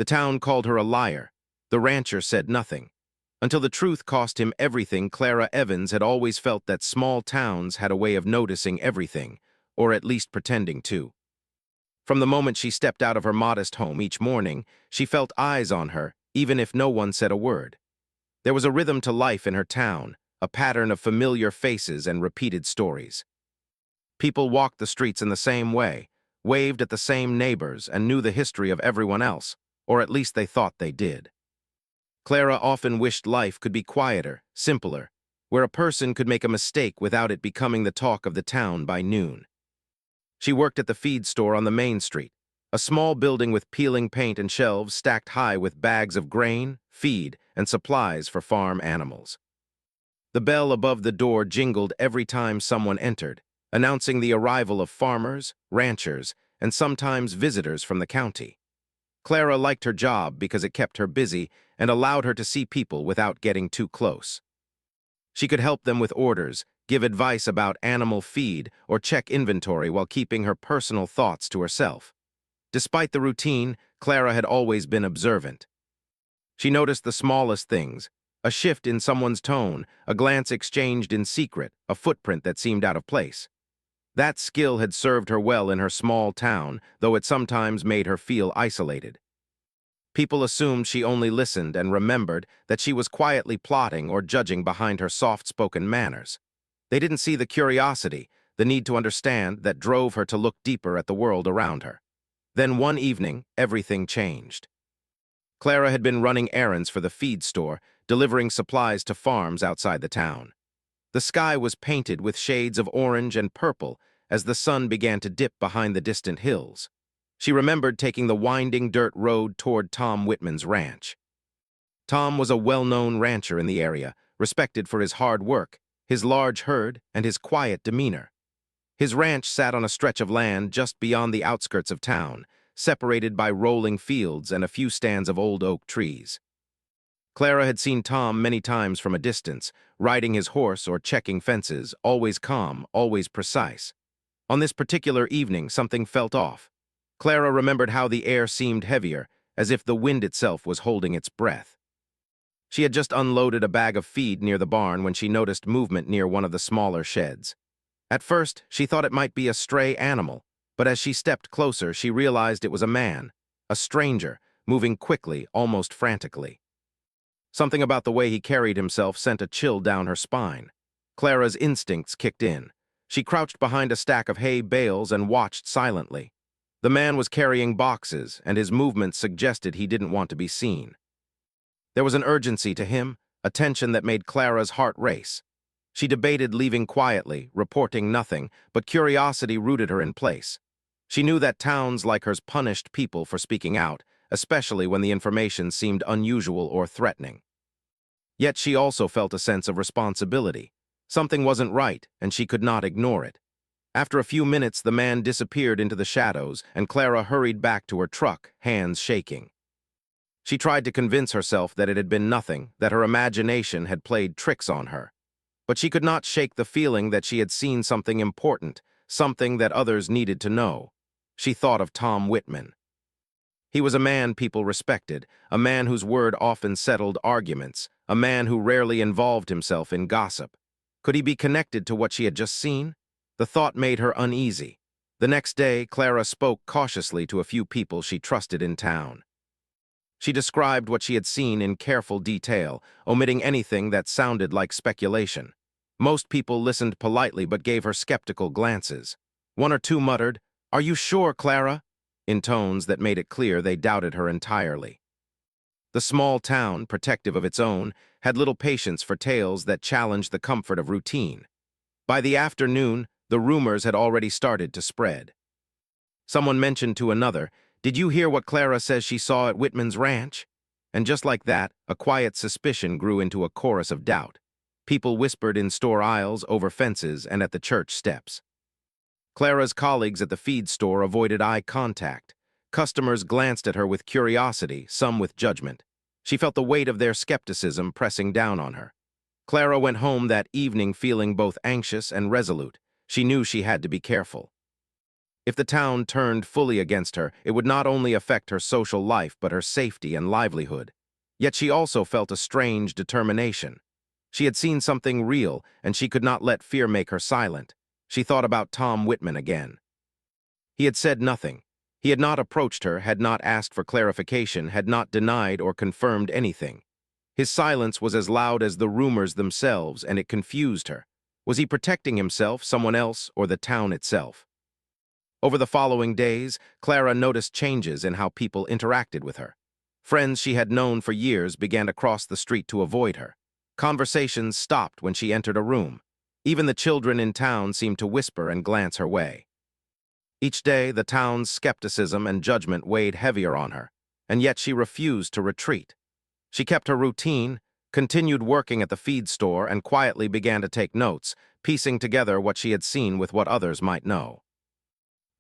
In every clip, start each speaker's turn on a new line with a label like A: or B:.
A: The town called her a liar. The rancher said nothing. Until the truth cost him everything, Clara Evans had always felt that small towns had a way of noticing everything, or at least pretending to. From the moment she stepped out of her modest home each morning, she felt eyes on her, even if no one said a word. There was a rhythm to life in her town, a pattern of familiar faces and repeated stories. People walked the streets in the same way, waved at the same neighbors, and knew the history of everyone else, or at least they thought they did. Clara often wished life could be quieter, simpler, where a person could make a mistake without it becoming the talk of the town by noon. She worked at the feed store on the main street, a small building with peeling paint and shelves stacked high with bags of grain, feed, and supplies for farm animals. The bell above the door jingled every time someone entered, announcing the arrival of farmers, ranchers, and sometimes visitors from the county. Clara liked her job because it kept her busy and allowed her to see people without getting too close. She could help them with orders, give advice about animal feed, or check inventory while keeping her personal thoughts to herself. Despite the routine, Clara had always been observant. She noticed the smallest things, a shift in someone's tone, a glance exchanged in secret, a footprint that seemed out of place. That skill had served her well in her small town, though it sometimes made her feel isolated. People assumed she only listened and remembered that she was quietly plotting or judging behind her soft-spoken manners. They didn't see the curiosity, the need to understand, that drove her to look deeper at the world around her. Then one evening, everything changed. Clara had been running errands for the feed store, delivering supplies to farms outside the town. The sky was painted with shades of orange and purple as the sun began to dip behind the distant hills. She remembered taking the winding dirt road toward Tom Whitman's ranch. Tom was a well-known rancher in the area, respected for his hard work, his large herd, and his quiet demeanor. His ranch sat on a stretch of land just beyond the outskirts of town, separated by rolling fields and a few stands of old oak trees. Clara had seen Tom many times from a distance, riding his horse or checking fences, always calm, always precise. On this particular evening, something felt off. Clara remembered how the air seemed heavier, as if the wind itself was holding its breath. She had just unloaded a bag of feed near the barn when she noticed movement near one of the smaller sheds. At first, she thought it might be a stray animal, but as she stepped closer, she realized it was a man, a stranger, moving quickly, almost frantically. Something about the way he carried himself sent a chill down her spine. Clara's instincts kicked in. She crouched behind a stack of hay bales and watched silently. The man was carrying boxes, and his movements suggested he didn't want to be seen. There was an urgency to him, a tension that made Clara's heart race. She debated leaving quietly, reporting nothing, but curiosity rooted her in place. She knew that towns like hers punished people for speaking out, especially when the information seemed unusual or threatening. Yet she also felt a sense of responsibility. Something wasn't right, and she could not ignore it. After a few minutes, the man disappeared into the shadows, and Clara hurried back to her truck, hands shaking. She tried to convince herself that it had been nothing, that her imagination had played tricks on her. But she could not shake the feeling that she had seen something important, something that others needed to know. She thought of Tom Whitman. He was a man people respected, a man whose word often settled arguments, a man who rarely involved himself in gossip. Could he be connected to what she had just seen? The thought made her uneasy. The next day, Clara spoke cautiously to a few people she trusted in town. She described what she had seen in careful detail, omitting anything that sounded like speculation. Most people listened politely but gave her skeptical glances. One or two muttered, "Are you sure, Clara?" in tones that made it clear they doubted her entirely. The small town, protective of its own, had little patience for tales that challenged the comfort of routine. By the afternoon, the rumors had already started to spread. Someone mentioned to another, "Did you hear what Clara says she saw at Whitman's ranch?" And just like that, a quiet suspicion grew into a chorus of doubt. People whispered in store aisles, over fences, and at the church steps. Clara's colleagues at the feed store avoided eye contact. Customers glanced at her with curiosity, some with judgment. She felt the weight of their skepticism pressing down on her. Clara went home that evening feeling both anxious and resolute. She knew she had to be careful. If the town turned fully against her, it would not only affect her social life but her safety and livelihood. Yet she also felt a strange determination. She had seen something real, and she could not let fear make her silent. She thought about Tom Whitman again. He had said nothing. He had not approached her, had not asked for clarification, had not denied or confirmed anything. His silence was as loud as the rumors themselves, and it confused her. Was he protecting himself, someone else, or the town itself? Over the following days, Clara noticed changes in how people interacted with her. Friends she had known for years began to cross the street to avoid her. Conversations stopped when she entered a room. Even the children in town seemed to whisper and glance her way. Each day, the town's skepticism and judgment weighed heavier on her, and yet she refused to retreat. She kept her routine, continued working at the feed store, and quietly began to take notes, piecing together what she had seen with what others might know.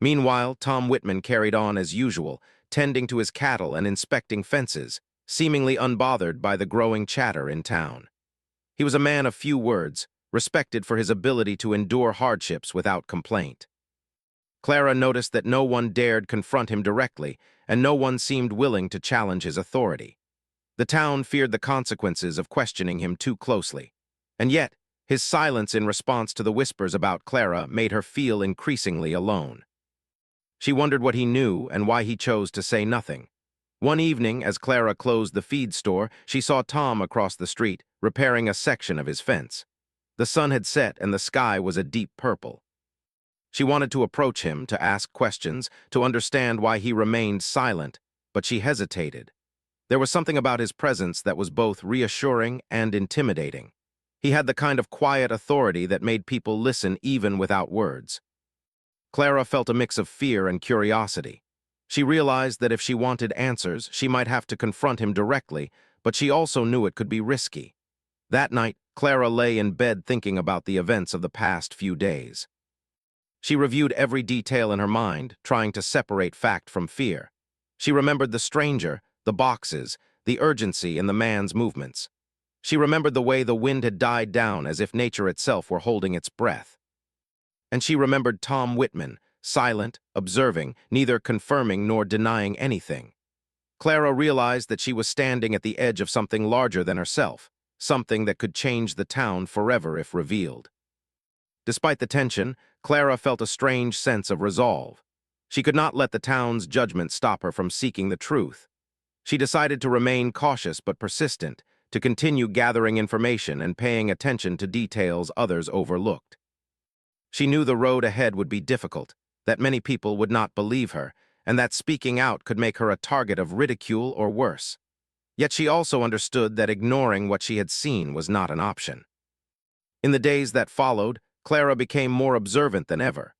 A: Meanwhile, Tom Whitman carried on as usual, tending to his cattle and inspecting fences, seemingly unbothered by the growing chatter in town. He was a man of few words, respected for his ability to endure hardships without complaint. Clara noticed that no one dared confront him directly, and no one seemed willing to challenge his authority. The town feared the consequences of questioning him too closely. And yet, his silence in response to the whispers about Clara made her feel increasingly alone. She wondered what he knew and why he chose to say nothing. One evening, as Clara closed the feed store, she saw Tom across the street, repairing a section of his fence. The sun had set and the sky was a deep purple. She wanted to approach him, to ask questions, to understand why he remained silent, but she hesitated. There was something about his presence that was both reassuring and intimidating. He had the kind of quiet authority that made people listen even without words. Clara felt a mix of fear and curiosity. She realized that if she wanted answers, she might have to confront him directly, but she also knew it could be risky. That night, Clara lay in bed thinking about the events of the past few days. She reviewed every detail in her mind, trying to separate fact from fear. She remembered the stranger, the boxes, the urgency in the man's movements. She remembered the way the wind had died down as if nature itself were holding its breath. And she remembered Tom Whitman, silent, observing, neither confirming nor denying anything. Clara realized that she was standing at the edge of something larger than herself, something that could change the town forever if revealed. Despite the tension, Clara felt a strange sense of resolve. She could not let the town's judgment stop her from seeking the truth. She decided to remain cautious but persistent, to continue gathering information and paying attention to details others overlooked. She knew the road ahead would be difficult, that many people would not believe her, and that speaking out could make her a target of ridicule or worse. Yet she also understood that ignoring what she had seen was not an option. In the days that followed, Clara became more observant than ever.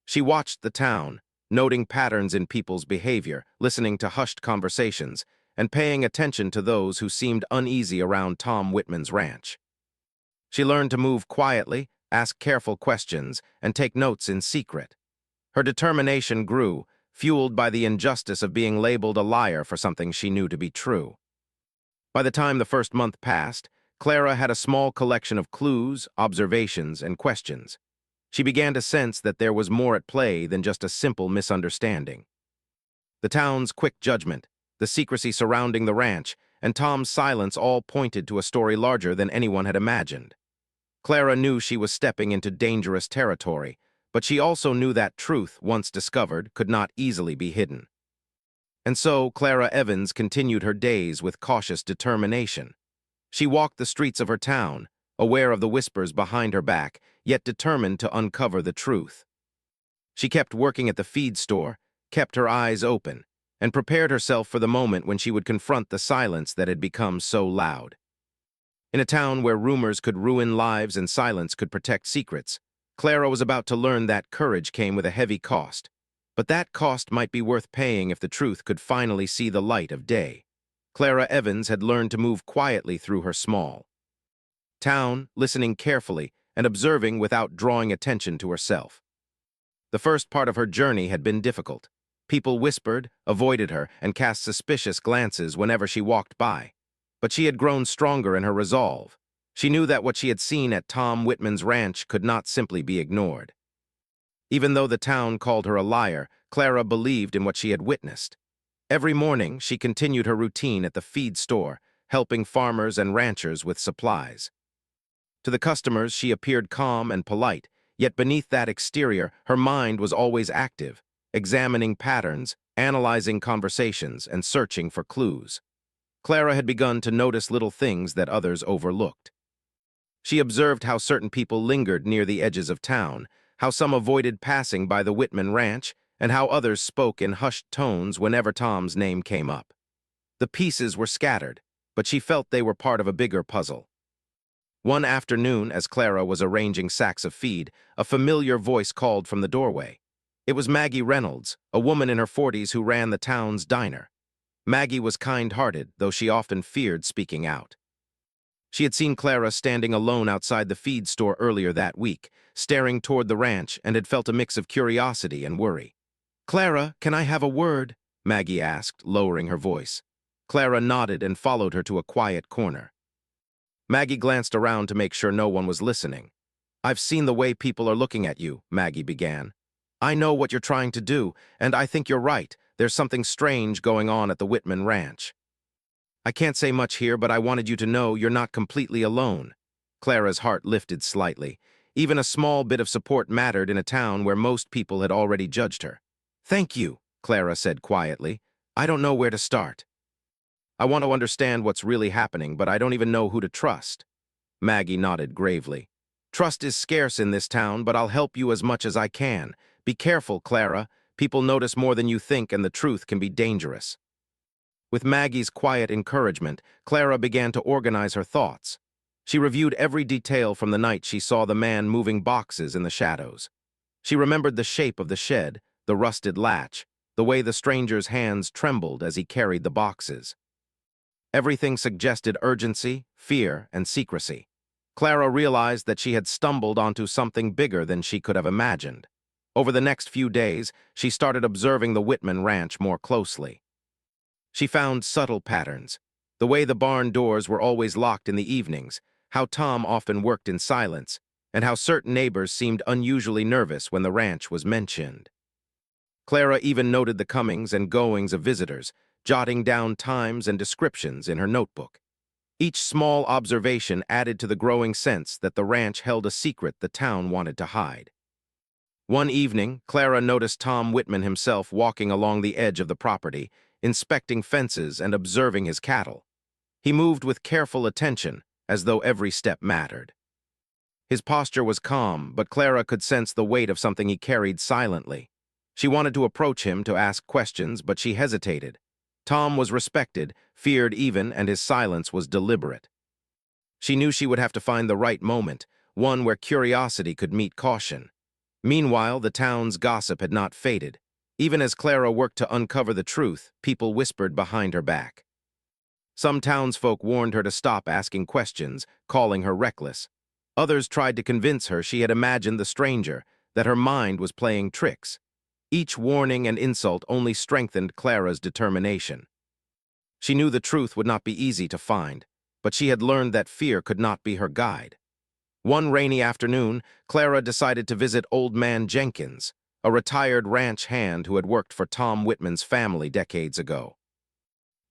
A: She watched the town, noting patterns in people's behavior, listening to hushed conversations, and paying attention to those who seemed uneasy around Tom Whitman's ranch. She learned to move quietly, ask careful questions, and take notes in secret. Her determination grew, fueled by the injustice of being labeled a liar for something she knew to be true. By the time the first month passed, Clara had a small collection of clues, observations, and questions. She began to sense that there was more at play than just a simple misunderstanding. The town's quick judgment, the secrecy surrounding the ranch, and Tom's silence all pointed to a story larger than anyone had imagined. Clara knew she was stepping into dangerous territory, but she also knew that truth, once discovered, could not easily be hidden. And so Clara Evans continued her days with cautious determination. She walked the streets of her town, aware of the whispers behind her back, yet determined to uncover the truth. She kept working at the feed store, kept her eyes open, and prepared herself for the moment when she would confront the silence that had become so loud. In a town where rumors could ruin lives and silence could protect secrets, Clara was about to learn that courage came with a heavy cost. But that cost might be worth paying if the truth could finally see the light of day. Clara Evans had learned to move quietly through her small town, listening carefully and observing without drawing attention to herself. The first part of her journey had been difficult. People whispered, avoided her, and cast suspicious glances whenever she walked by. But she had grown stronger in her resolve. She knew that what she had seen at Tom Whitman's ranch could not simply be ignored. Even though the town called her a liar, Clara believed in what she had witnessed. Every morning, she continued her routine at the feed store, helping farmers and ranchers with supplies. To the customers, she appeared calm and polite, yet beneath that exterior, her mind was always active, examining patterns, analyzing conversations, and searching for clues. Clara had begun to notice little things that others overlooked. She observed how certain people lingered near the edges of town, how some avoided passing by the Whitman ranch, and how others spoke in hushed tones whenever Tom's name came up. The pieces were scattered, but she felt they were part of a bigger puzzle. One afternoon, as Clara was arranging sacks of feed, a familiar voice called from the doorway. It was Maggie Reynolds, a woman in her 40s who ran the town's diner. Maggie was kind-hearted, though she often feared speaking out. She had seen Clara standing alone outside the feed store earlier that week, staring toward the ranch, and had felt a mix of curiosity and worry. "Clara, can I have a word?" Maggie asked, lowering her voice. Clara nodded and followed her to a quiet corner. Maggie glanced around to make sure no one was listening. "I've seen the way people are looking at you," Maggie began. "I know what you're trying to do, and I think you're right. There's something strange going on at the Whitman Ranch. I can't say much here, but I wanted you to know you're not completely alone." Clara's heart lifted slightly. Even a small bit of support mattered in a town where most people had already judged her. "Thank you," Clara said quietly. "I don't know where to start. I want to understand what's really happening, but I don't even know who to trust." Maggie nodded gravely. "Trust is scarce in this town, but I'll help you as much as I can. Be careful, Clara. People notice more than you think, and the truth can be dangerous." With Maggie's quiet encouragement, Clara began to organize her thoughts. She reviewed every detail from the night she saw the man moving boxes in the shadows. She remembered the shape of the shed, the rusted latch, the way the stranger's hands trembled as he carried the boxes. Everything suggested urgency, fear, and secrecy. Clara realized that she had stumbled onto something bigger than she could have imagined. Over the next few days, she started observing the Whitman Ranch more closely. She found subtle patterns: the way the barn doors were always locked in the evenings, how Tom often worked in silence, and how certain neighbors seemed unusually nervous when the ranch was mentioned. Clara even noted the comings and goings of visitors, jotting down times and descriptions in her notebook. Each small observation added to the growing sense that the ranch held a secret the town wanted to hide. One evening, Clara noticed Tom Whitman himself walking along the edge of the property, inspecting fences and observing his cattle. He moved with careful attention, as though every step mattered. His posture was calm, but Clara could sense the weight of something he carried silently. She wanted to approach him to ask questions, but she hesitated. Tom was respected, feared even, and his silence was deliberate. She knew she would have to find the right moment, one where curiosity could meet caution. Meanwhile, the town's gossip had not faded. Even as Clara worked to uncover the truth, people whispered behind her back. Some townsfolk warned her to stop asking questions, calling her reckless. Others tried to convince her she had imagined the stranger, that her mind was playing tricks. Each warning and insult only strengthened Clara's determination. She knew the truth would not be easy to find, but she had learned that fear could not be her guide. One rainy afternoon, Clara decided to visit Old Man Jenkins, a retired ranch hand who had worked for Tom Whitman's family decades ago.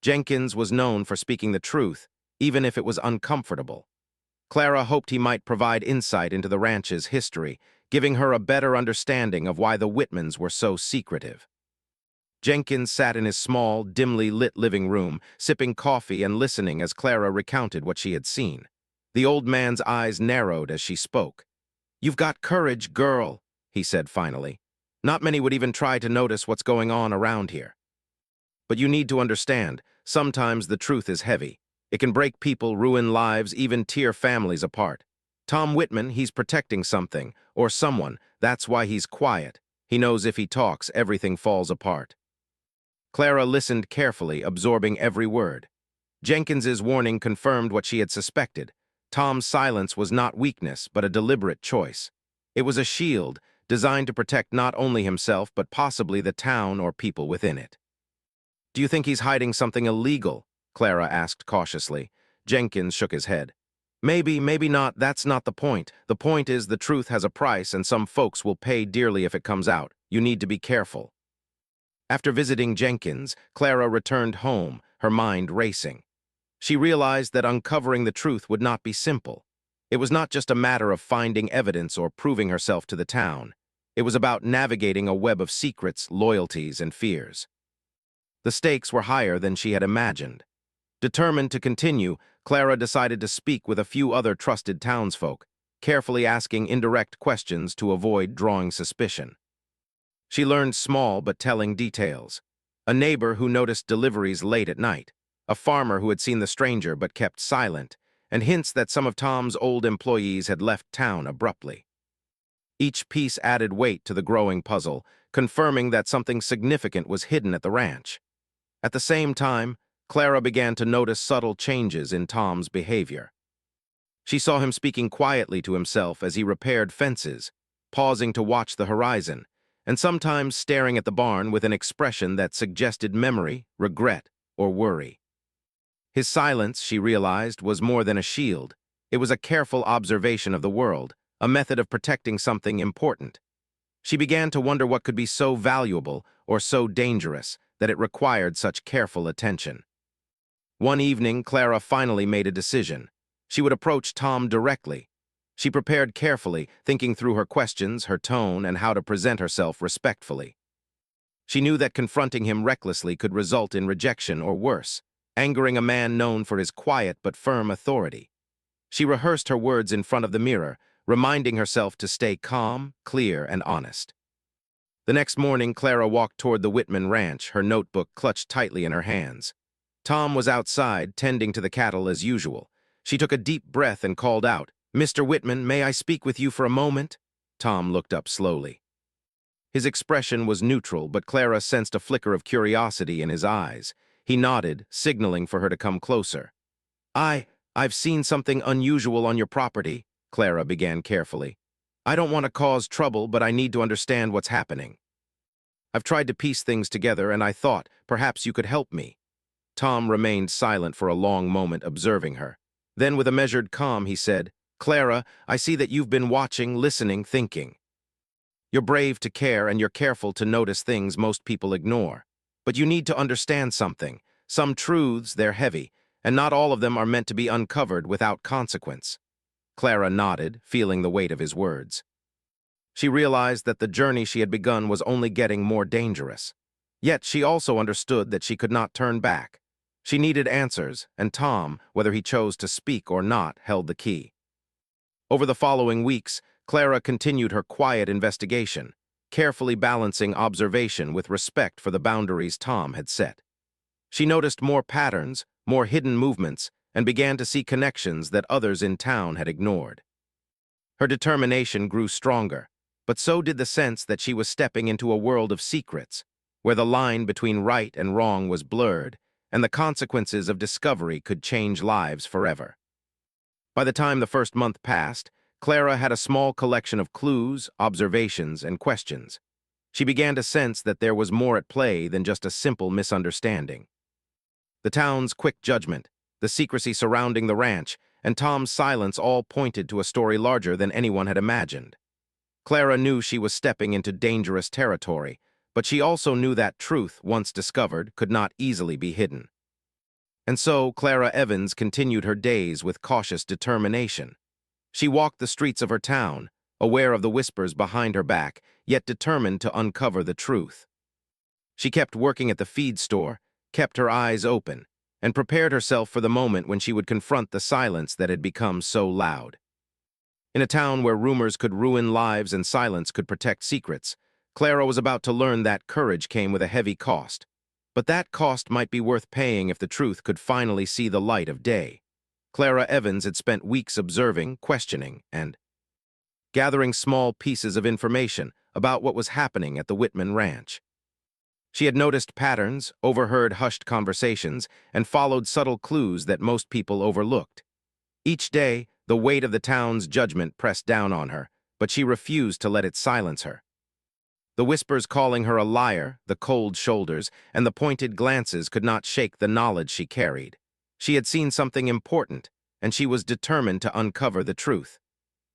A: Jenkins was known for speaking the truth, even if it was uncomfortable. Clara hoped he might provide insight into the ranch's history, giving her a better understanding of why the Whitmans were so secretive. Jenkins sat in his small, dimly lit living room, sipping coffee and listening as Clara recounted what she had seen. The old man's eyes narrowed as she spoke. "You've got courage, girl," he said finally. "Not many would even try to notice what's going on around here. But you need to understand, sometimes the truth is heavy. It can break people, ruin lives, even tear families apart. Tom Whitman, he's protecting something, or someone. That's why he's quiet. He knows if he talks, everything falls apart." Clara listened carefully, absorbing every word. Jenkins's warning confirmed what she had suspected. Tom's silence was not weakness, but a deliberate choice. It was a shield, designed to protect not only himself, but possibly the town or people within it. "Do you think he's hiding something illegal?" Clara asked cautiously. Jenkins shook his head. Maybe not, that's not the point. The point is the truth has a price and some folks will pay dearly if it comes out. You need to be careful. After visiting Jenkins, Clara returned home, her mind racing. She realized that uncovering the truth would not be simple. It was not just a matter of finding evidence or proving herself to the town. It was about navigating a web of secrets, loyalties, and fears. The stakes were higher than she had imagined. Determined to continue, Clara decided to speak with a few other trusted townsfolk, carefully asking indirect questions to avoid drawing suspicion. She learned small but telling details. A neighbor who noticed deliveries late at night, a farmer who had seen the stranger but kept silent, and hints that some of Tom's old employees had left town abruptly. Each piece added weight to the growing puzzle, confirming that something significant was hidden at the ranch. At the same time, Clara began to notice subtle changes in Tom's behavior. She saw him speaking quietly to himself as he repaired fences, pausing to watch the horizon, and sometimes staring at the barn with an expression that suggested memory, regret, or worry. His silence, she realized, was more than a shield. It was a careful observation of the world, a method of protecting something important. She began to wonder what could be so valuable or so dangerous that it required such careful attention. One evening, Clara finally made a decision. She would approach Tom directly. She prepared carefully, thinking through her questions, her tone, and how to present herself respectfully. She knew that confronting him recklessly could result in rejection or worse, angering a man known for his quiet but firm authority. She rehearsed her words in front of the mirror, reminding herself to stay calm, clear, and honest. The next morning, Clara walked toward the Whitman ranch, her notebook clutched tightly in her hands. Tom was outside, tending to the cattle as usual. She took a deep breath and called out, "Mr. Whitman, may I speak with you for a moment?" Tom looked up slowly. His expression was neutral, but Clara sensed a flicker of curiosity in his eyes. He nodded, signaling for her to come closer. I've seen something unusual on your property," Clara began carefully. "I don't want to cause trouble, but I need to understand what's happening. I've tried to piece things together, and I thought perhaps you could help me." Tom remained silent for a long moment, observing her. Then, with a measured calm, he said, "Clara, I see that you've been watching, listening, thinking. You're brave to care, and you're careful to notice things most people ignore. But you need to understand something. Some truths, they're heavy, and not all of them are meant to be uncovered without consequence." Clara nodded, feeling the weight of his words. She realized that the journey she had begun was only getting more dangerous. Yet she also understood that she could not turn back. She needed answers, and Tom, whether he chose to speak or not, held the key. Over the following weeks, Clara continued her quiet investigation, carefully balancing observation with respect for the boundaries Tom had set. She noticed more patterns, more hidden movements, and began to see connections that others in town had ignored. Her determination grew stronger, but so did the sense that she was stepping into a world of secrets, where the line between right and wrong was blurred, and the consequences of discovery could change lives forever. By the time the first month passed, Clara had a small collection of clues, observations, and questions. She began to sense that there was more at play than just a simple misunderstanding. The town's quick judgment, the secrecy surrounding the ranch, and Tom's silence all pointed to a story larger than anyone had imagined. Clara knew she was stepping into dangerous territory, but she also knew that truth, once discovered, could not easily be hidden. And so Clara Evans continued her days with cautious determination. She walked the streets of her town, aware of the whispers behind her back, yet determined to uncover the truth. She kept working at the feed store, kept her eyes open, and prepared herself for the moment when she would confront the silence that had become so loud. In a town where rumors could ruin lives and silence could protect secrets, Clara was about to learn that courage came with a heavy cost. But that cost might be worth paying if the truth could finally see the light of day. Clara Evans had spent weeks observing, questioning, and gathering small pieces of information about what was happening at the Whitman Ranch. She had noticed patterns, overheard hushed conversations, and followed subtle clues that most people overlooked. Each day, the weight of the town's judgment pressed down on her, but she refused to let it silence her. The whispers calling her a liar, the cold shoulders, and the pointed glances could not shake the knowledge she carried. She had seen something important, and she was determined to uncover the truth.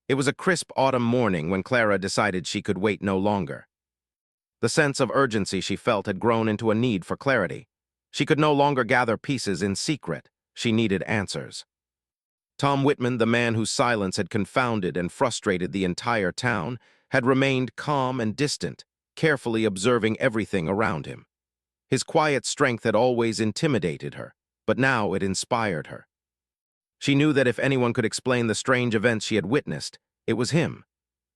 A: It was a crisp autumn morning when Clara decided she could wait no longer. The sense of urgency she felt had grown into a need for clarity. She could no longer gather pieces in secret. She needed answers. Tom Whitman, the man whose silence had confounded and frustrated the entire town, had remained calm and distant, carefully observing everything around him. His quiet strength had always intimidated her, but now it inspired her. She knew that if anyone could explain the strange events she had witnessed, it was him.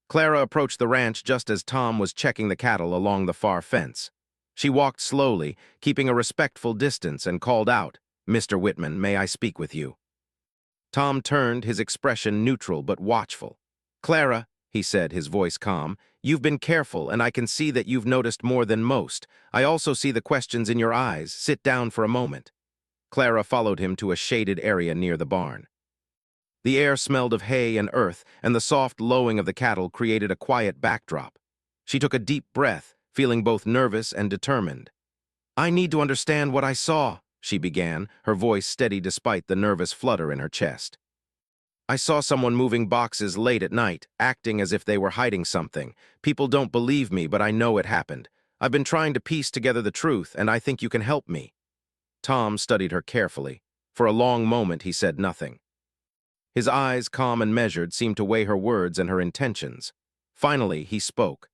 A: Clara approached the ranch just as Tom was checking the cattle along the far fence. She walked slowly, keeping a respectful distance, and called out, "Mr. Whitman, may I speak with you?" Tom turned, his expression neutral but watchful. "Clara," he said, his voice calm, "you've been careful, and I can see that you've noticed more than most. I also see the questions in your eyes. Sit down for a moment." Clara followed him to a shaded area near the barn. The air smelled of hay and earth, and the soft lowing of the cattle created a quiet backdrop. She took a deep breath, feeling both nervous and determined. "I need to understand what I saw," she began, her voice steady despite the nervous flutter in her chest. "I saw someone moving boxes late at night, acting as if they were hiding something. People don't believe me, but I know it happened. I've been trying to piece together the truth, and I think you can help me." Tom studied her carefully. For a long moment he said nothing. His eyes, calm and measured, seemed to weigh her words and her intentions. Finally, he spoke.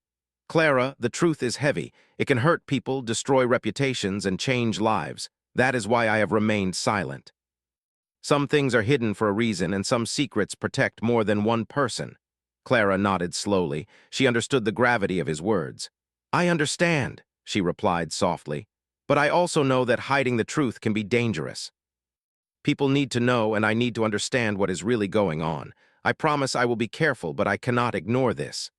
A: "Clara, the truth is heavy. It can hurt people, destroy reputations, and change lives. That is why I have remained silent. Some things are hidden for a reason, and some secrets protect more than one person." Clara nodded slowly. She understood the gravity of his words. "I understand," she replied softly. "But I also know that hiding the truth can be dangerous. People need to know, and I need to understand what is really going on. I promise I will be careful, but I cannot ignore this."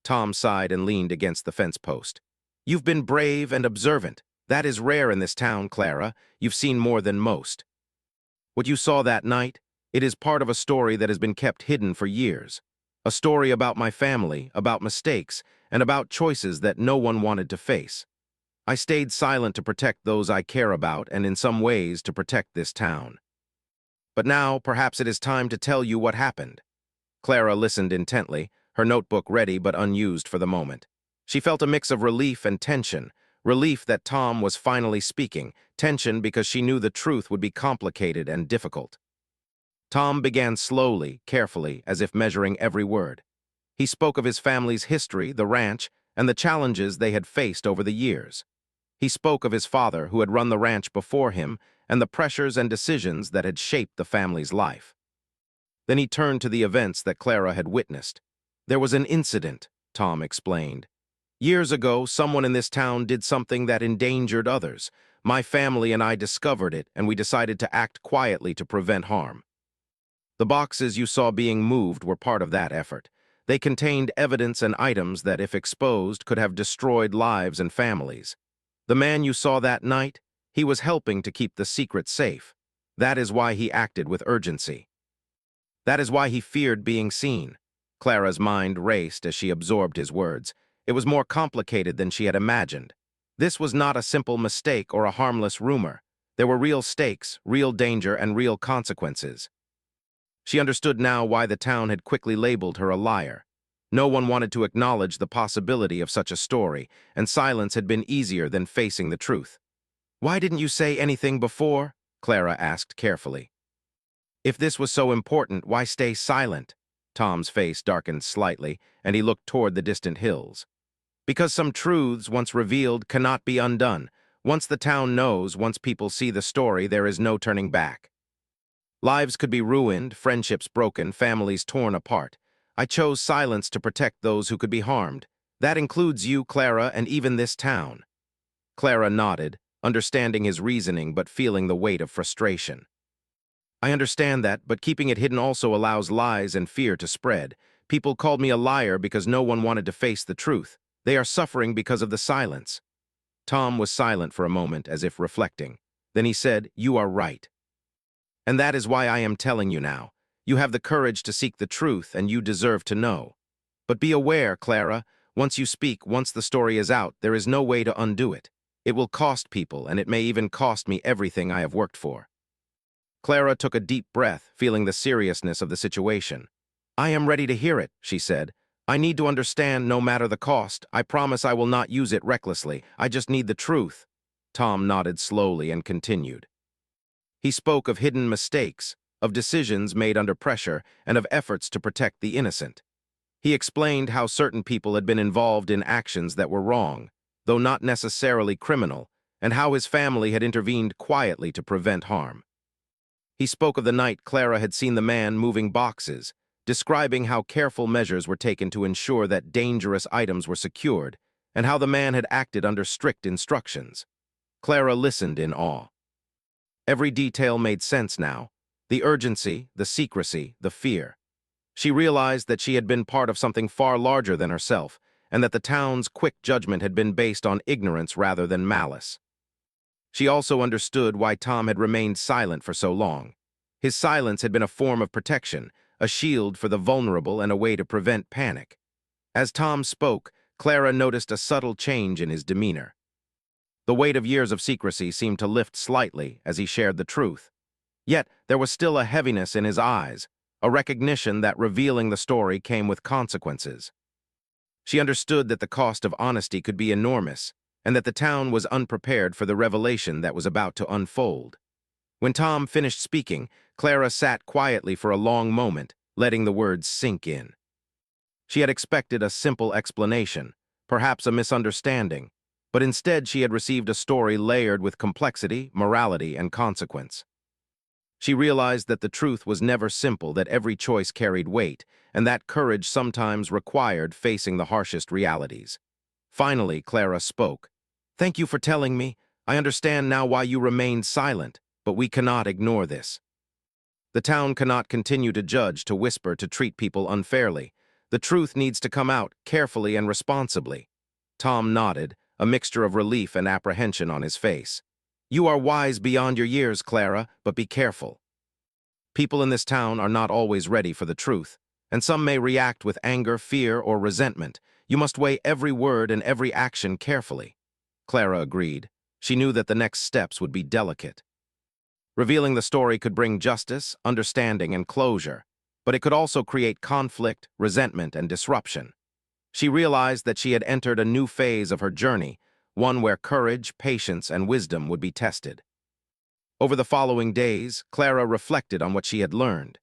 A: Tom sighed and leaned against the fence post. "You've been brave and observant. That is rare in this town, Clara. You've seen more than most. What you saw that night, it is part of a story that has been kept hidden for years. A story about my family, about mistakes, and about choices that no one wanted to face. I stayed silent to protect those I care about, and in some ways to protect this town. But now, perhaps it is time to tell you what happened." Clara listened intently, her notebook ready but unused for the moment. She felt a mix of relief and tension. Relief that Tom was finally speaking, tension because she knew the truth would be complicated and difficult. Tom began slowly, carefully, as if measuring every word. He spoke of his family's history, the ranch, and the challenges they had faced over the years. He spoke of his father, who had run the ranch before him, and the pressures and decisions that had shaped the family's life. Then he turned to the events that Clara had witnessed. "There was an incident," Tom explained. "Years ago, someone in this town did something that endangered others. My family and I discovered it, and we decided to act quietly to prevent harm. The boxes you saw being moved were part of that effort. They contained evidence and items that, if exposed, could have destroyed lives and families. The man you saw that night, he was helping to keep the secret safe. That is why he acted with urgency. That is why he feared being seen." Clara's mind raced as she absorbed his words. It was more complicated than she had imagined. This was not a simple mistake or a harmless rumor. There were real stakes, real danger, and real consequences. She understood now why the town had quickly labeled her a liar. No one wanted to acknowledge the possibility of such a story, and silence had been easier than facing the truth. "Why didn't you say anything before?" Clara asked carefully. "If this was so important, why stay silent?" Tom's face darkened slightly, and he looked toward the distant hills. "Because some truths, once revealed, cannot be undone. Once the town knows, once people see the story, there is no turning back. Lives could be ruined, friendships broken, families torn apart. I chose silence to protect those who could be harmed. That includes you, Clara, and even this town." Clara nodded, understanding his reasoning but feeling the weight of frustration. "I understand that, but keeping it hidden also allows lies and fear to spread. People called me a liar because no one wanted to face the truth. They are suffering because of the silence." Tom was silent for a moment, as if reflecting. Then he said, "You are right. And that is why I am telling you now. You have the courage to seek the truth, and you deserve to know. But be aware, Clara, once you speak, once the story is out, there is no way to undo it. It will cost people, and it may even cost me everything I have worked for." Clara took a deep breath, feeling the seriousness of the situation. "I am ready to hear it," she said. "I need to understand no matter the cost. I promise I will not use it recklessly. I just need the truth." Tom nodded slowly and continued. He spoke of hidden mistakes, of decisions made under pressure, and of efforts to protect the innocent. He explained how certain people had been involved in actions that were wrong, though not necessarily criminal, and how his family had intervened quietly to prevent harm. He spoke of the night Clara had seen the man moving boxes, describing how careful measures were taken to ensure that dangerous items were secured, and how the man had acted under strict instructions. Clara listened in awe. Every detail made sense now: the urgency, the secrecy, the fear. She realized that she had been part of something far larger than herself, and that the town's quick judgment had been based on ignorance rather than malice. She also understood why Tom had remained silent for so long. His silence had been a form of protection, a shield for the vulnerable and a way to prevent panic. As Tom spoke, Clara noticed a subtle change in his demeanor. The weight of years of secrecy seemed to lift slightly as he shared the truth. Yet there was still a heaviness in his eyes, a recognition that revealing the story came with consequences. She understood that the cost of honesty could be enormous, and that the town was unprepared for the revelation that was about to unfold. When Tom finished speaking, Clara sat quietly for a long moment, letting the words sink in. She had expected a simple explanation, perhaps a misunderstanding, but instead she had received a story layered with complexity, morality, and consequence. She realized that the truth was never simple, that every choice carried weight, and that courage sometimes required facing the harshest realities. Finally, Clara spoke. "Thank you for telling me. I understand now why you remained silent, but we cannot ignore this. The town cannot continue to judge, to whisper, to treat people unfairly. The truth needs to come out carefully and responsibly." Tom nodded, a mixture of relief and apprehension on his face. "You are wise beyond your years, Clara, but be careful. People in this town are not always ready for the truth, and some may react with anger, fear, or resentment. You must weigh every word and every action carefully." Clara agreed. She knew that the next steps would be delicate. Revealing the story could bring justice, understanding, and closure, but it could also create conflict, resentment, and disruption. She realized that she had entered a new phase of her journey, one where courage, patience, and wisdom would be tested. Over the following days, Clara reflected on what she had learned.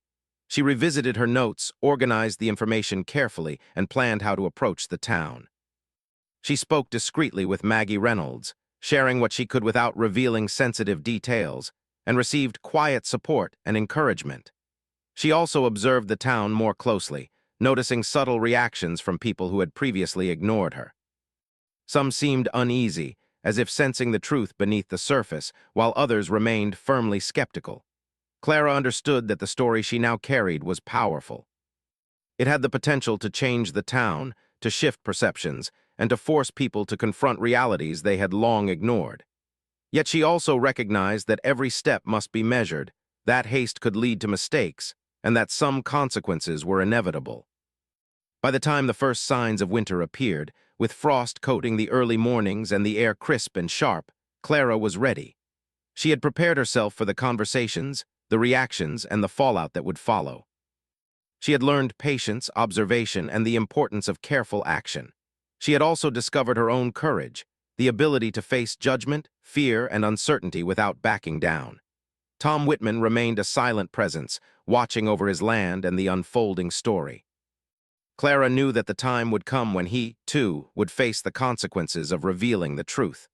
A: She revisited her notes, organized the information carefully, and planned how to approach the town. She spoke discreetly with Maggie Reynolds, sharing what she could without revealing sensitive details, and received quiet support and encouragement. She also observed the town more closely, noticing subtle reactions from people who had previously ignored her. Some seemed uneasy, as if sensing the truth beneath the surface, while others remained firmly skeptical. Clara understood that the story she now carried was powerful. It had the potential to change the town, to shift perceptions, and to force people to confront realities they had long ignored. Yet she also recognized that every step must be measured, that haste could lead to mistakes, and that some consequences were inevitable. By the time the first signs of winter appeared, with frost coating the early mornings and the air crisp and sharp, Clara was ready. She had prepared herself for the conversations, the reactions, and the fallout that would follow. She had learned patience, observation, and the importance of careful action. She had also discovered her own courage, the ability to face judgment, fear, and uncertainty without backing down. Tom Whitman remained a silent presence, watching over his land and the unfolding story. Clara knew that the time would come when he, too, would face the consequences of revealing the truth.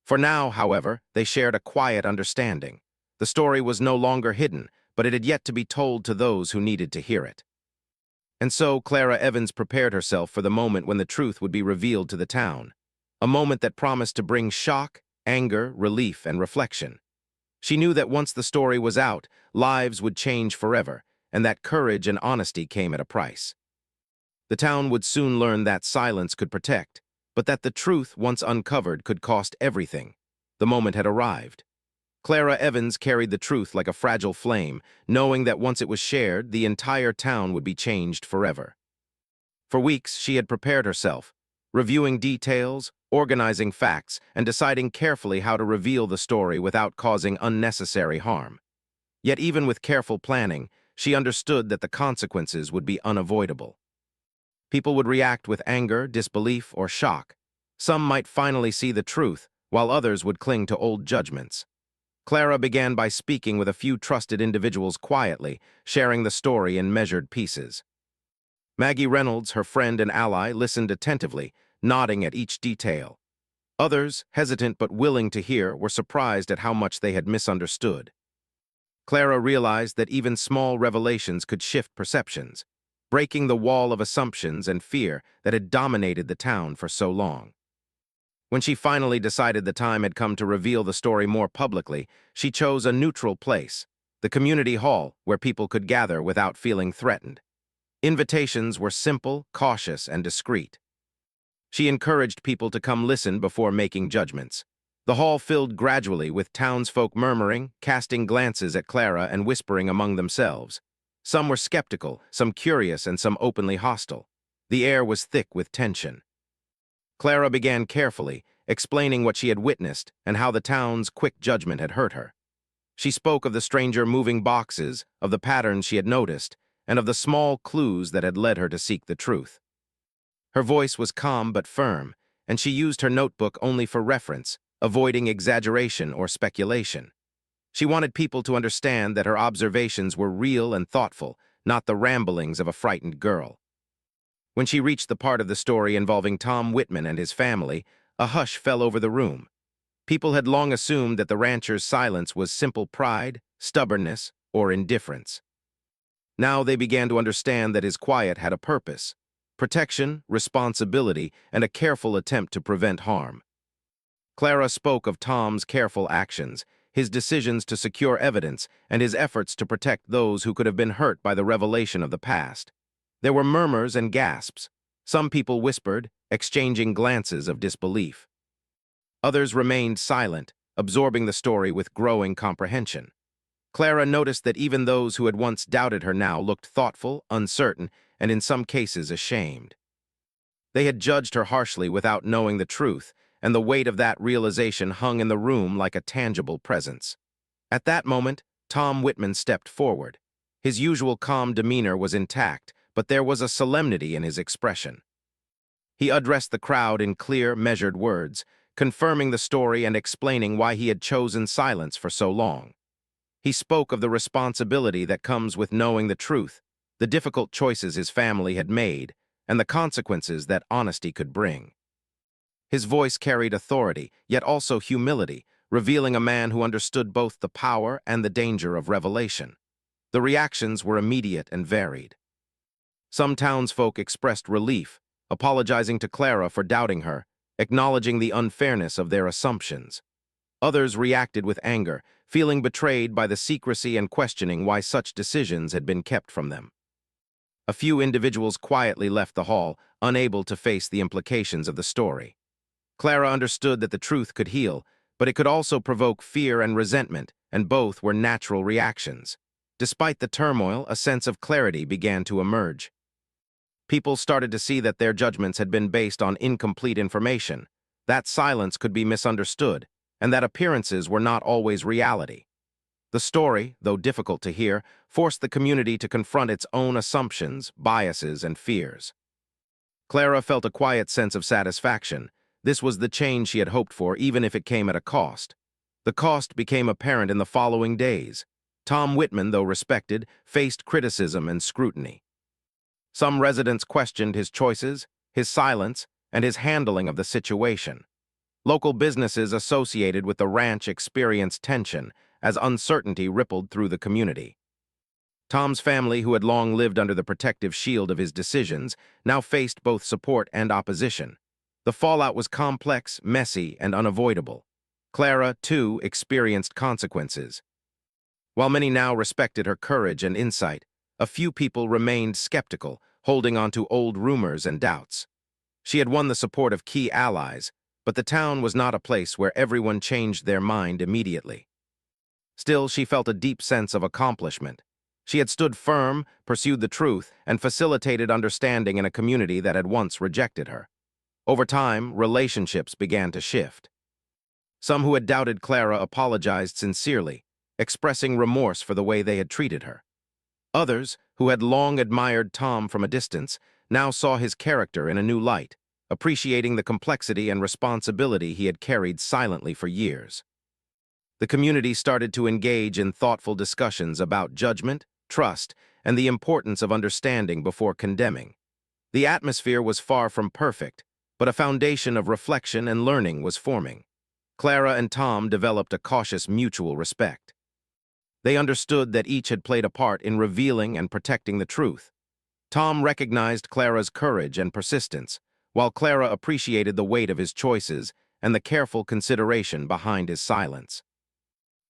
A: For now, however, they shared a quiet understanding. The story was no longer hidden, but it had yet to be told to those who needed to hear it. And so Clara Evans prepared herself for the moment when the truth would be revealed to the town, a moment that promised to bring shock, anger, relief, and reflection. She knew that once the story was out, lives would change forever, and that courage and honesty came at a price. The town would soon learn that silence could protect, but that the truth, once uncovered, could cost everything. The moment had arrived. Clara Evans carried the truth like a fragile flame, knowing that once it was shared, the entire town would be changed forever. For weeks, she had prepared herself, reviewing details, organizing facts, and deciding carefully how to reveal the story without causing unnecessary harm. Yet even with careful planning, she understood that the consequences would be unavoidable. People would react with anger, disbelief, or shock. Some might finally see the truth, while others would cling to old judgments. Clara began by speaking with a few trusted individuals quietly, sharing the story in measured pieces. Maggie Reynolds, her friend and ally, listened attentively, nodding at each detail. Others, hesitant but willing to hear, were surprised at how much they had misunderstood. Clara realized that even small revelations could shift perceptions, breaking the wall of assumptions and fear that had dominated the town for so long. When she finally decided the time had come to reveal the story more publicly, she chose a neutral place, the community hall, where people could gather without feeling threatened. Invitations were simple, cautious, and discreet. She encouraged people to come listen before making judgments. The hall filled gradually with townsfolk murmuring, casting glances at Clara and whispering among themselves. Some were skeptical, some curious, and some openly hostile. The air was thick with tension. Clara began carefully, explaining what she had witnessed and how the town's quick judgment had hurt her. She spoke of the stranger moving boxes, of the patterns she had noticed, and of the small clues that had led her to seek the truth. Her voice was calm but firm, and she used her notebook only for reference, avoiding exaggeration or speculation. She wanted people to understand that her observations were real and thoughtful, not the ramblings of a frightened girl. When she reached the part of the story involving Tom Whitman and his family, a hush fell over the room. People had long assumed that the rancher's silence was simple pride, stubbornness, or indifference. Now they began to understand that his quiet had a purpose: protection, responsibility, and a careful attempt to prevent harm. Clara spoke of Tom's careful actions, his decisions to secure evidence, and his efforts to protect those who could have been hurt by the revelation of the past. There were murmurs and gasps. Some people whispered, exchanging glances of disbelief. Others remained silent, absorbing the story with growing comprehension. Clara noticed that even those who had once doubted her now looked thoughtful, uncertain, and in some cases ashamed. They had judged her harshly without knowing the truth, and the weight of that realization hung in the room like a tangible presence. At that moment, Tom Whitman stepped forward. His usual calm demeanor was intact, but there was a solemnity in his expression. He addressed the crowd in clear, measured words, confirming the story and explaining why he had chosen silence for so long. He spoke of the responsibility that comes with knowing the truth, the difficult choices his family had made, and the consequences that honesty could bring. His voice carried authority, yet also humility, revealing a man who understood both the power and the danger of revelation. The reactions were immediate and varied. Some townsfolk expressed relief, apologizing to Clara for doubting her, acknowledging the unfairness of their assumptions. Others reacted with anger, feeling betrayed by the secrecy and questioning why such decisions had been kept from them. A few individuals quietly left the hall, unable to face the implications of the story. Clara understood that the truth could heal, but it could also provoke fear and resentment, and both were natural reactions. Despite the turmoil, a sense of clarity began to emerge. People started to see that their judgments had been based on incomplete information, that silence could be misunderstood, and that appearances were not always reality. The story, though difficult to hear, forced the community to confront its own assumptions, biases, and fears. Clara felt a quiet sense of satisfaction. This was the change she had hoped for, even if it came at a cost. The cost became apparent in the following days. Tom Whitman, though respected, faced criticism and scrutiny. Some residents questioned his choices, his silence, and his handling of the situation. Local businesses associated with the ranch experienced tension as uncertainty rippled through the community. Tom's family, who had long lived under the protective shield of his decisions, now faced both support and opposition. The fallout was complex, messy, and unavoidable. Clara, too, experienced consequences. While many now respected her courage and insight, a few people remained skeptical, holding on to old rumors and doubts. She had won the support of key allies, but the town was not a place where everyone changed their mind immediately. Still, she felt a deep sense of accomplishment. She had stood firm, pursued the truth, and facilitated understanding in a community that had once rejected her. Over time, relationships began to shift. Some who had doubted Clara apologized sincerely, expressing remorse for the way they had treated her. Others, who had long admired Tom from a distance, now saw his character in a new light, appreciating the complexity and responsibility he had carried silently for years. The community started to engage in thoughtful discussions about judgment, trust, and the importance of understanding before condemning. The atmosphere was far from perfect, but a foundation of reflection and learning was forming. Clara and Tom developed a cautious mutual respect. They understood that each had played a part in revealing and protecting the truth. Tom recognized Clara's courage and persistence, while Clara appreciated the weight of his choices and the careful consideration behind his silence.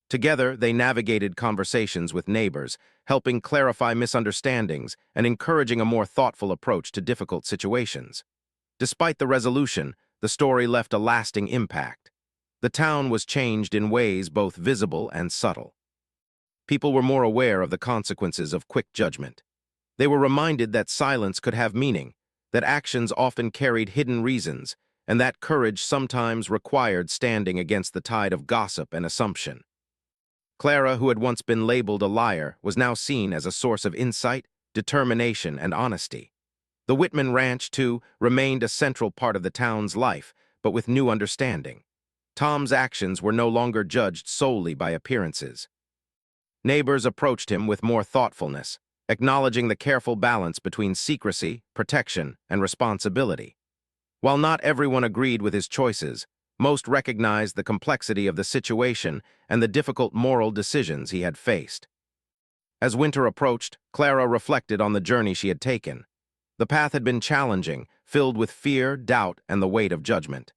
A: Together, they navigated conversations with neighbors, helping clarify misunderstandings and encouraging a more thoughtful approach to difficult situations. Despite the resolution, the story left a lasting impact. The town was changed in ways both visible and subtle. People were more aware of the consequences of quick judgment. They were reminded that silence could have meaning, that actions often carried hidden reasons, and that courage sometimes required standing against the tide of gossip and assumption. Clara, who had once been labeled a liar, was now seen as a source of insight, determination, and honesty. The Whitman Ranch, too, remained a central part of the town's life, but with new understanding. Tom's actions were no longer judged solely by appearances. Neighbors approached him with more thoughtfulness, acknowledging the careful balance between secrecy, protection, and responsibility. While not everyone agreed with his choices, most recognized the complexity of the situation and the difficult moral decisions he had faced. As winter approached, Clara reflected on the journey she had taken. The path had been challenging, filled with fear, doubt, and the weight of judgment.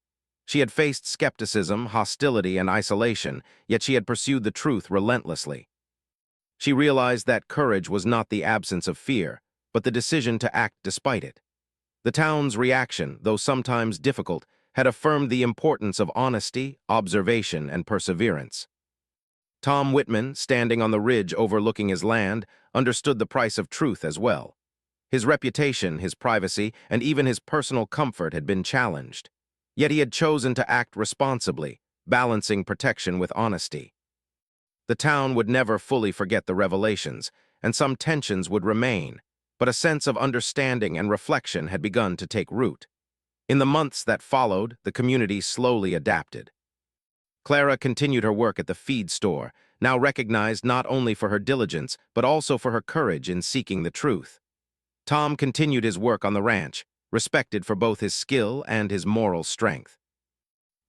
A: She had faced skepticism, hostility, and isolation, yet she had pursued the truth relentlessly. She realized that courage was not the absence of fear, but the decision to act despite it. The town's reaction, though sometimes difficult, had affirmed the importance of honesty, observation, and perseverance. Tom Whitman, standing on the ridge overlooking his land, understood the price of truth as well. His reputation, his privacy, and even his personal comfort had been challenged. Yet he had chosen to act responsibly, balancing protection with honesty. The town would never fully forget the revelations, and some tensions would remain, but a sense of understanding and reflection had begun to take root. In the months that followed, the community slowly adapted. Clara continued her work at the feed store, now recognized not only for her diligence, but also for her courage in seeking the truth. Tom continued his work on the ranch, respected for both his skill and his moral strength.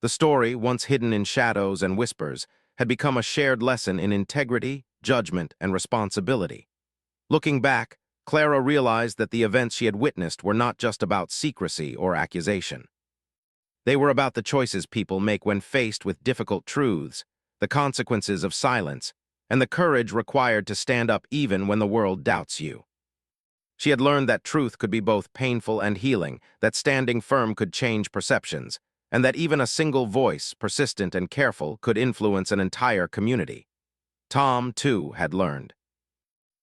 A: The story, once hidden in shadows and whispers, had become a shared lesson in integrity, judgment, and responsibility. Looking back, Clara realized that the events she had witnessed were not just about secrecy or accusation. They were about the choices people make when faced with difficult truths, the consequences of silence, and the courage required to stand up even when the world doubts you. She had learned that truth could be both painful and healing, that standing firm could change perceptions, and that even a single voice, persistent and careful, could influence an entire community. Tom, too, had learned.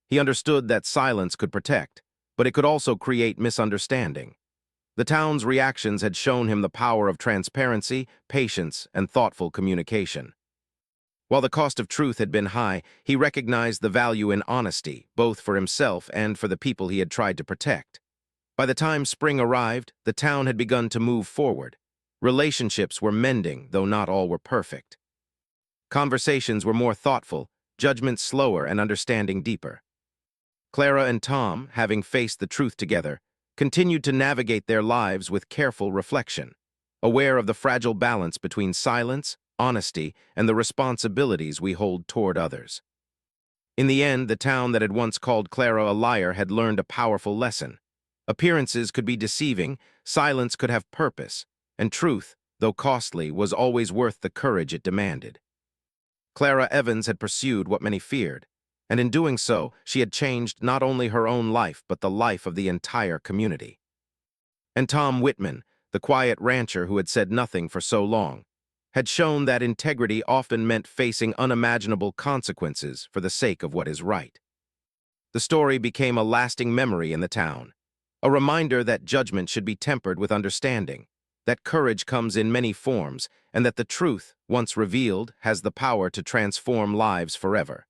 A: He understood that silence could protect, but it could also create misunderstanding. The town's reactions had shown him the power of transparency, patience, and thoughtful communication. While the cost of truth had been high, he recognized the value in honesty, both for himself and for the people he had tried to protect. By the time spring arrived, the town had begun to move forward. Relationships were mending, though not all were perfect. Conversations were more thoughtful, judgment slower, and understanding deeper. Clara and Tom, having faced the truth together, continued to navigate their lives with careful reflection, aware of the fragile balance between silence, honesty, and the responsibilities we hold toward others. In the end, the town that had once called Clara a liar had learned a powerful lesson. Appearances could be deceiving, silence could have purpose, and truth, though costly, was always worth the courage it demanded. Clara Evans had pursued what many feared, and in doing so, she had changed not only her own life but the life of the entire community. And Tom Whitman, the quiet rancher who had said nothing for so long, had shown that integrity often meant facing unimaginable consequences for the sake of what is right. The story became a lasting memory in the town, a reminder that judgment should be tempered with understanding, that courage comes in many forms, and that the truth, once revealed, has the power to transform lives forever.